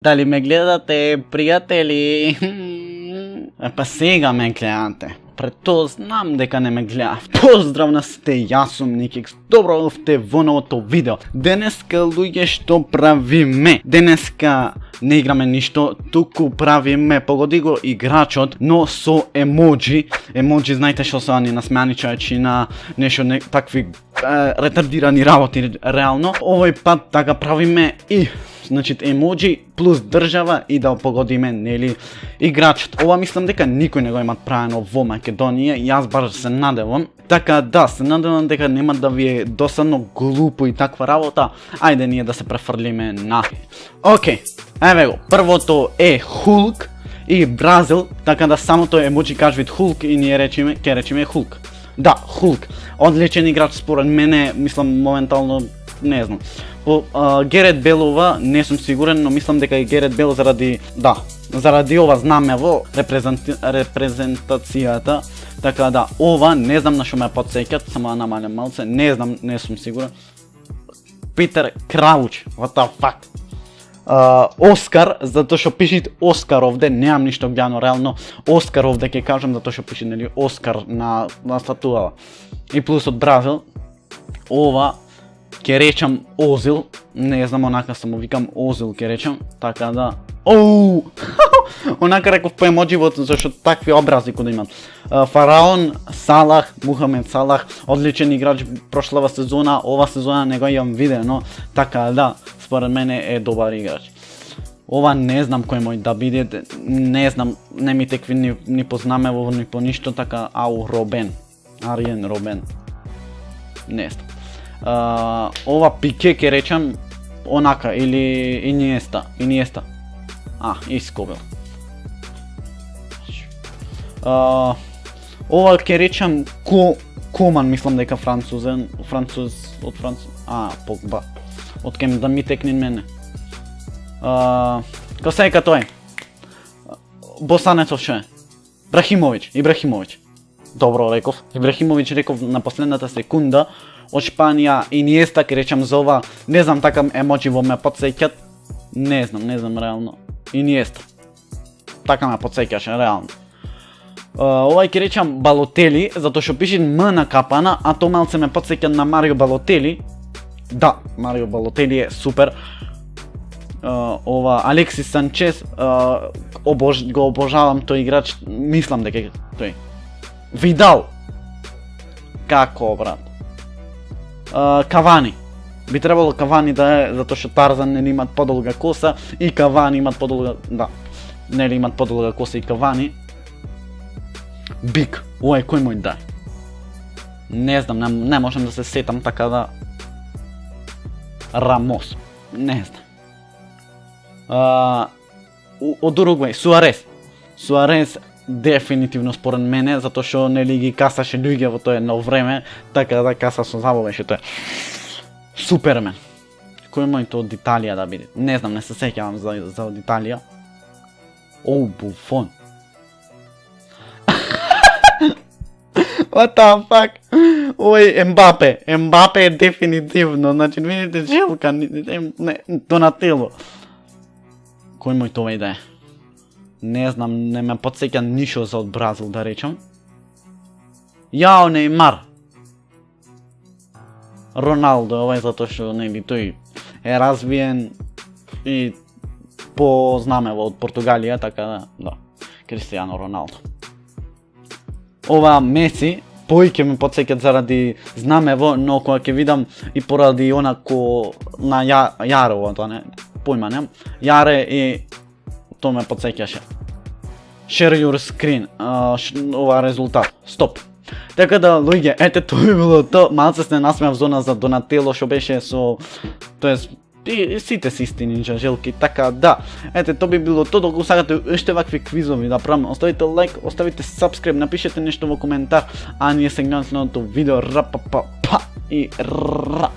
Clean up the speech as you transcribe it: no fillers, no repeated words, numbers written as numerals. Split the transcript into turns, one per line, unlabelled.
Дали ме гледате, пријатели? Па сега ме гледате. Пред тоа знам дека не ме гледав. Поздрав на сите, јас сум Никикс. Добро дојдовте во новото видео. Денеска, луѓе, што правиме? Денеска не играме ништо, туку правиме, погоди го играчот, но со емоджи. Емоджи, знаете што се они насмеаничајчи на нешто такви ретардирани работи реално. Овој пат така правиме и значи емоджи плюс држава и да погодиме, нели, играчот. Ова мислам дека никој не го имат правено во Македонија, јас баш се надевам. Така да, се надевам дека нема да ви е досадно глупо и таква работа. Ајде ние да се префрлиме на... Океј, еве го, првото е Hulk и Бразил, така да самото емоджи кажи Hulk и ние ќе речеме Hulk. Да, Hulk. Одличен играч според мене, мислам моментално, не знам. По Герет Белова не сум сигурен, но мислам дека и Герет Бел заради ова знамево репрезентацијата. Така да, ова не знам на што ме потсеќат, само да намалям малце, не знам, не сум сигурен. Питер Крауч, what the fuck? Оскар, затоа што пишит Оскар овде, немам ништо гледано реално. Оскар овде ќе кажам затоа што пишит, нели, Оскар на статуава. И плюс од Бразил, ова ќе речам Озил, не знам, онака само викам Озил ќе речам, така да... Оу! Онака реков по емодживот, зашто такви образи кога имат. Фараон, Салах, Мухамед Салах, одличен играч прошлава сезона, ова сезона не го имам видено, така да, според мене е добар играч. Ова не знам кој мој да биде, не знам, не ми текви ни по знамево, ни по ништо, така, Робен, Ариен Робен, не знам. Ова Пике ќе речам онака, или Иниеста. Искобел. Ова ќе речам Коман, мислам дека француз, Погба. Од кем да ми текне мене. Ко сека тој? Босанецов што е? Ибрахимович. Добро реков. Ибрахимович реков на последната секунда. Од Шпанија, Иниеста ќе речам за ова, не знам, така емоджи во ме потсеќат, не знам реално, Иниеста, така ме потсеќаше реално. Овај ќе речам Балотели, затоа што пише М на капана, а то малце ме потсеќа на Марио Балотели. Да, Марио Балотели е супер. Ова Алексис Санчес, го обожавам тој играч, мислам дека тој. Видал. Како брат? Кавани. Би требало Кавани да е, затоа што Тарзан нели имат подолга коса и Кавани имат подолга, да. Нели имат подолга коса и Кавани. Бик. Ој кој мој да. Не знам, не можам да се сетам, така да. Рамос. Не знам. Од Уругвај, Суарес дефинитивно според мене, затоа што нели ги касаше луѓе во тоа едно време, така да каса со забавеше тоа. Супермен. Кој мојто од Италија да биде? Не знам, не се сеќавам за од Италија. Буфон. What the fuck? Ембапе е дефинитивно, значи видите желка, Донатело. Кој мој тоа да е? Не знам, не ме потсеќа ништо за од Бразил да речам. Јао Неймар. Роналдо, ова е затоа што нели тој е развиен и по знамево од Португалија, така да. Кристијано Роналдо. Ова Меси, поиќе ме потсеќат заради знамево, но кога ќе видам и поради онако на Јарево, тоа не, појма нем. Јаре и тоа ме потсеќаше. Share your screen, ова резултат, стоп. Така да, луѓе, ете тоа е било тоа, малце се насмеав зона за Донатело, што беше со, тоест, и сите си исти нинџа желки, така да, ете тоа би било тоа, доколку сакате уште вакви квизови да правам, оставите лайк, оставите subscribe, напишете нешто во коментар, а ние се гледаме следното видео, и ра.